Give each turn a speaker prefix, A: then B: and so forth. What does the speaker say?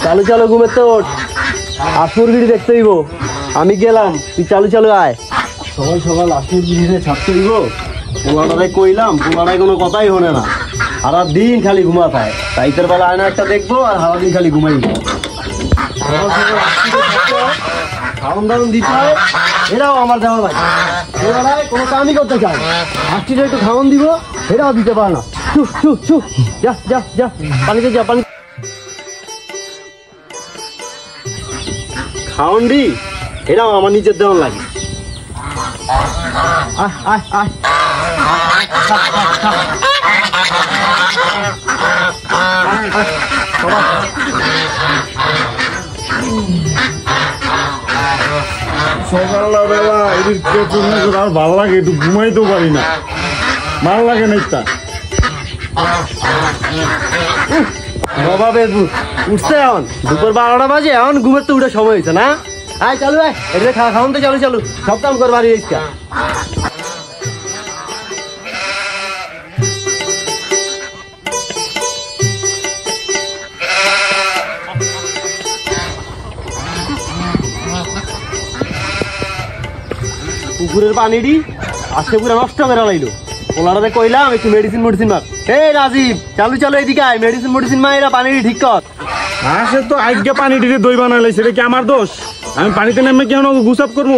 A: চালু চালু ঘুমের তো আসুরগিরি দেখতে হইব। আমি গেলাম, তুই চালু চালু আয়। সকাল সকাল আসুরগিরি ছাড়তে হইব। পোলাটারে কইলাম, পোলাটায় কোনো কথাই হনে না, সারা দিন খালি ঘুমা পায়। রাইতের বেলা আয়না একটা দেখবো আর সারাদিন খালি ঘুমাই। খাওয়ান দাওয়ান দিতে হয়, এরাও আমার দেওয়া ভাই। পোলাটায় কোনো কামই করতে চায়, হাসটিটা একটু খাওয়ান দিব, এরাও দিতে পারে না। চুপ চুপ চুপ, যা যা যা, পানিতে যা, পানি খাওয়ান দি, এরাও আমার নিজের দেওয়ান লাগে। আয় আয় আয়,
B: সকালবেলা আর ভালো লাগে, একটু ঘুমাইতেও পারি না, ভালো লাগে না।
A: বাবা উঠছে এখন দুপুর 12টা বাজে, এখন ঘুমের তো উঠে সময় হয়েছে না। আয় চালু আয়, এটা খাওয়ান তো চালু চালু, সব কাম করবার ইচ্ছা। পুকুরের পানিটি আজকে পুরো নষ্ট করে লাইলো। ওনারা কইলাম একটু মেডিসিন মার। এই রাজীব, চালু চালু এদিকে আয়, মেডিসিন মা, এরা পানিটি ঠিক কর।
B: আসে তো আজ্ঞা পানি দিয়ে দই বানাইলে, সেটা কি আমার দোষ? আমি পানিতে নেমে কেন গুসাপ করবো?